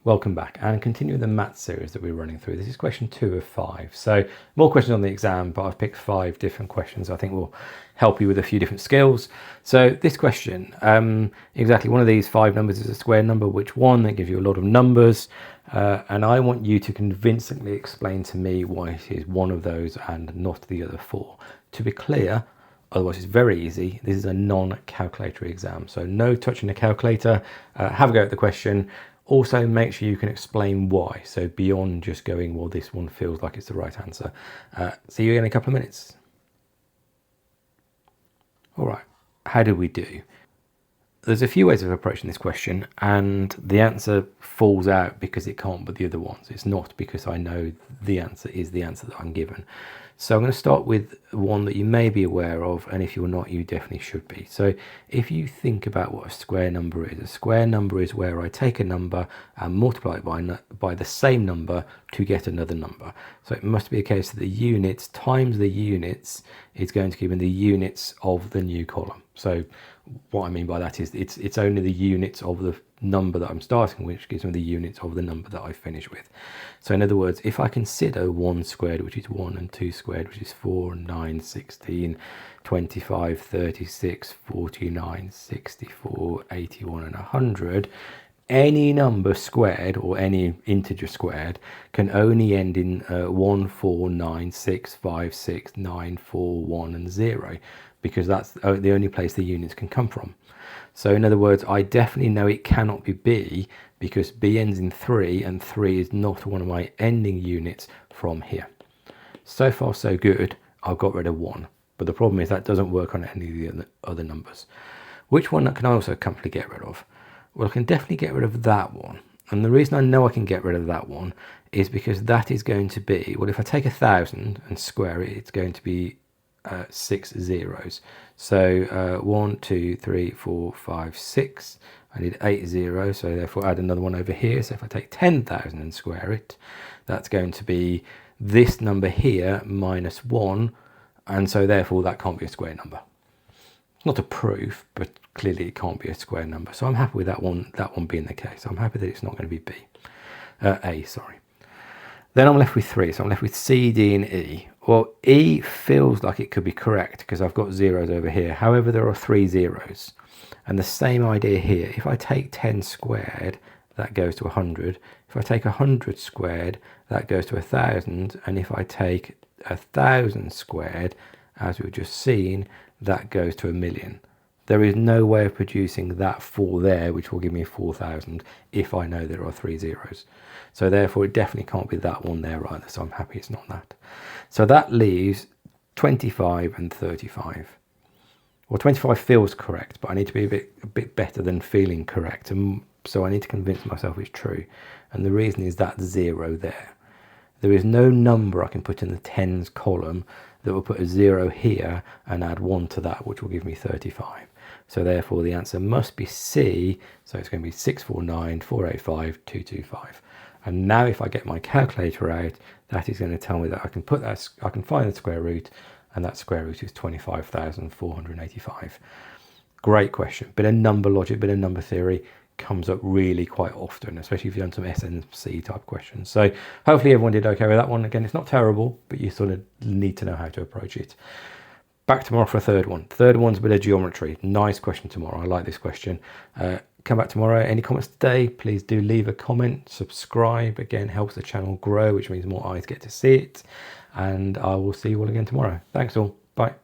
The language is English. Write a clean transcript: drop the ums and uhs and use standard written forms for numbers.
Welcome back and continue the math series that we're running through. This is question 2 of 5. So more questions on the exam, but I've picked 5 different questions I think will help you with a few different skills. So this question, exactly one of these 5 numbers is a square number. Which one? That gives you a lot of numbers. And I want you to convincingly explain to me why it is one of those and not the other 4. To be clear, otherwise it's very easy. This is a non-calculatory exam. So no touching a calculator. Have a go at the question. Also, make sure you can explain why. So beyond just going, well, this one feels like it's the right answer. See you in a couple of minutes. All right, how did we do? There's a few ways of approaching this question, and the answer falls out because it can't but the other ones. It's not because I know the answer is the answer that I'm given. So I'm going to start with one that you may be aware of, and if you're not, you definitely should be. So if you think about what a square number is, a square number is where I take a number and multiply it by the same number to get another number. So it must be a case that the units times the units is going to give me the units of the new column. So what I mean by that is it's only the units of the number that I'm starting, which gives me the units of the number that I finish with. So in other words, if I consider 1 squared, which is 1, and 2 squared, which is 4, 9, 16, 25, 36, 49, 64, 81, and 100, any number squared or any integer squared can only end in 1, 4, 9, 6, 5, 6, 9, 4, 1, and 0, because that's the only place the units can come from. So in other words, I definitely know it cannot be B, because B ends in 3, and 3 is not one of my ending units from here. So far so good. I've got rid of 1, but the problem is that doesn't work on any of the other numbers. Which one can I also comfortably get rid of? Well, I can definitely get rid of that one. And the reason I know I can get rid of that one is because that is going to be, well, if I take 1,000 and square it, it's going to be 6 zeros. So 1, 2, 3, 4, 5, 6. I need 8 zeros, so therefore add another one over here. So if I take 10,000 and square it, that's going to be this number here minus 1, and so therefore that can't be a square number. It's not a proof, but clearly it can't be a square number. So I'm happy with that one being the case. I'm happy that it's not going to be B. A, sorry. Then I'm left with 3, so I'm left with C, D, and E. Well, E feels like it could be correct because I've got zeros over here. However, there are 3 zeros. And the same idea here. If I take 10 squared, that goes to 100. If I take 100 squared, that goes to 1,000. And if I take 1,000 squared, as we've just seen, that goes to 1,000,000. There is no way of producing that 4 there, which will give me 4,000 if I know there are 3 zeros. So therefore, it definitely can't be that one there either. So I'm happy it's not that. So that leaves 25 and 35. Well, 25 feels correct, but I need to be a bit better than feeling correct. And so I need to convince myself it's true. And the reason is that 0 there. There is no number I can put in the tens column that will put a 0 here and add 1 to that, which will give me 35. So therefore the answer must be C. So it's going to be 649, 485, 225. And now if I get my calculator out, that is going to tell me that I can find the square root, and that square root is 25,485. Great question. Bit of number logic, bit of number theory comes up really quite often, especially if you've done some SNC type questions. So hopefully everyone did okay with that one. Again, it's not terrible, but you sort of need to know how to approach it. Back tomorrow for a third one. Third one's a bit of geometry. Nice question tomorrow. I like this question. Come back tomorrow. Any comments today? Please do leave a comment. Subscribe. Again, helps the channel grow, which means more eyes get to see it. And I will see you all again tomorrow. Thanks all. Bye.